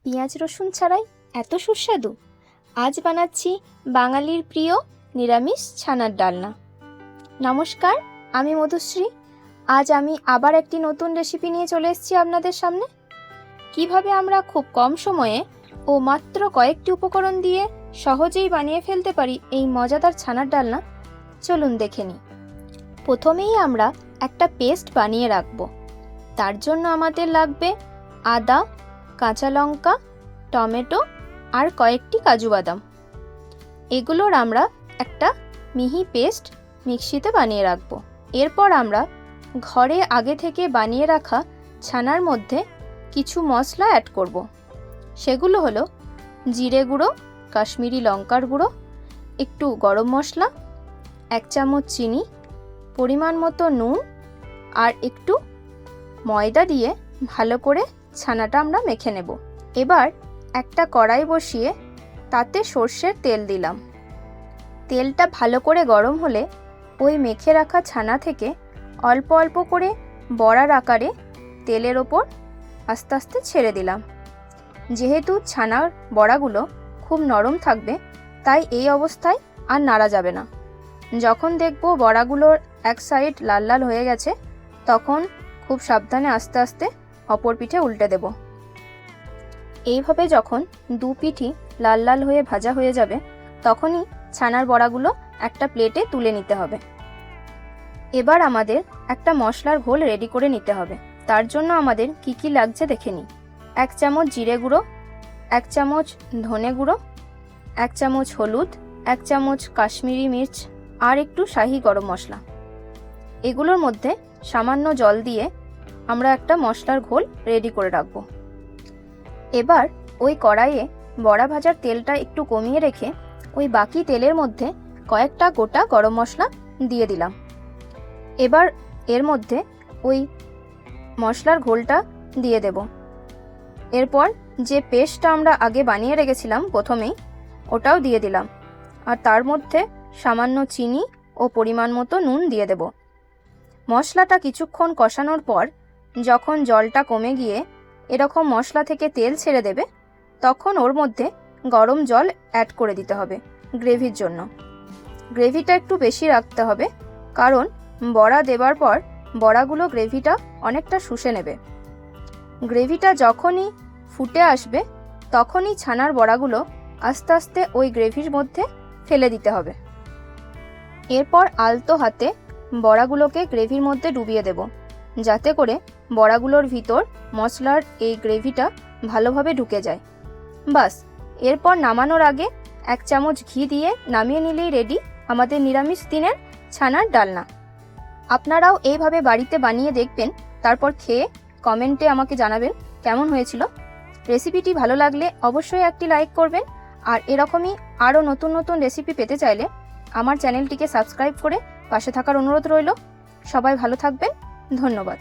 পেঁয়াজ রসুন ছাড়াই এত সুস্বাদু। আজ বানাচ্ছি বাঙালির প্রিয় নিরামিষ ছানার ডালনা। নমস্কার, আমি মধুশ্রী। আজ আমি আবার একটি নতুন রেসিপি নিয়ে চলে এসেছি আপনাদের সামনে। কিভাবে আমরা খুব কম সময়ে ও মাত্র কয়েকটি উপকরণ দিয়ে সহজেই বানিয়ে ফেলতে পারি এই মজাদার ছানার ডালনা, চলুন দেখে নিই। প্রথমেই আমরা একটা পেস্ট বানিয়ে রাখব। তার জন্য আমাদের লাগবে আদা, কাঁচা লঙ্কা, টমেটো আর কয়েকটি কাজু বাদাম। এগুলোর আমরা একটা মিহি পেস্ট মিক্সিতে বানিয়ে রাখব। এরপর আমরা ঘরে আগে থেকে বানিয়ে রাখা ছানার মধ্যে কিছু মশলা অ্যাড করব। সেগুলো হলো জিরে গুঁড়ো, কাশ্মীরি লঙ্কার গুঁড়ো, একটু গরম মশলা, 1 চামচ চিনি, পরিমাণ মতো নুন আর একটু ময়দা দিয়ে ভালো করে ছানাটা আমরা মেখে নেব। এবার একটা কড়াই বসিয়ে তাতে সর্ষের তেল দিলাম। তেলটা ভালো করে গরম হলে ওই মেখে রাখা ছানা থেকে অল্প অল্প করে বড়ার আকারে তেলের ওপর আস্তে আস্তে ছেড়ে দিলাম। যেহেতু ছানার বড়াগুলো খুব নরম থাকবে, তাই এই অবস্থায় আর নাড়া যাবে না। যখন দেখব বড়াগুলোর এক সাইড লাল লাল হয়ে গেছে, তখন খুব সাবধানে আস্তে আস্তে অপর পিঠে উল্টে দেব। এইভাবে যখন দু পিঠই লাল লাল হয়ে ভাজা হয়ে যাবে, তখনই ছানার বড়াগুলো একটা প্লেটে তুলে নিতে হবে। এবার আমাদের একটা মশলার ঘোল রেডি করে নিতে হবে। তার জন্য আমাদের কি কি লাগছে দেখে নিই। 1 চামচ জিরে গুঁড়ো, 1 চামচ ধনে গুঁড়ো, 1 চামচ হলুদ, 1 চামচ কাশ্মীরি মির্চ আর একটু শাহি গরম মশলা। এগুলোর মধ্যে সামান্য জল দিয়ে আমরা একটা মশলার ঘোল রেডি করে রাখব। এবার ওই কড়াইয়ে বড়া ভাজার তেলটা একটু কমিয়ে রেখে ওই বাকি তেলের মধ্যে কয়েকটা গোটা গরম মশলা দিয়ে দিলাম। এবার এর মধ্যে ওই মশলার ঘোলটা দিয়ে দেব। এরপর যে পেস্টটা আমরা আগে বানিয়ে রেখেছিলাম প্রথমেই, ওটাও দিয়ে দিলাম। আর তার মধ্যে সামান্য চিনি ও পরিমাণ মতো নুন দিয়ে দেব। মশলাটা কিছুক্ষণ কষানোর পর যখন জলটা কমে গিয়ে এরকম মশলা থেকে তেল ছেড়ে দেবে, তখন ওর মধ্যে গরম জল অ্যাড করে দিতে হবে গ্রেভির জন্য। গ্রেভিটা একটু বেশি রাখতে হবে, কারণ বড়া দেবার পর বড়াগুলো গ্রেভিটা অনেকটা শুষে নেবে। গ্রেভিটা যখনই ফুটে আসবে, তখনই ছানার বড়াগুলো আস্তে আস্তে ওই গ্রেভির মধ্যে ফেলে দিতে হবে। এরপর আলতো হাতে বড়াগুলোকে গ্রেভির মধ্যে ডুবিয়ে দেব, যাতে করে বড়াগুলোর ভিতর মশলার এই গ্রেভিটা ভালোভাবে ঢুকে যায়। বাস, এরপর নামানোর আগে 1 চামচ ঘি দিয়ে নামিয়ে নিলেই রেডি আমাদের নিরামিষ দিনের ছানার ডালনা। আপনারাও এইভাবে বাড়িতে বানিয়ে দেখবেন, তারপর খেয়ে কমেন্টে আমাকে জানাবেন কেমন হয়েছিল। রেসিপিটি ভালো লাগলে অবশ্যই একটি লাইক করবেন। আর এরকমই আরও নতুন নতুন রেসিপি পেতে চাইলে আমার চ্যানেলটিকে সাবস্ক্রাইব করে পাশে থাকার অনুরোধ রইল। সবাই ভালো থাকবেন, ধন্যবাদ।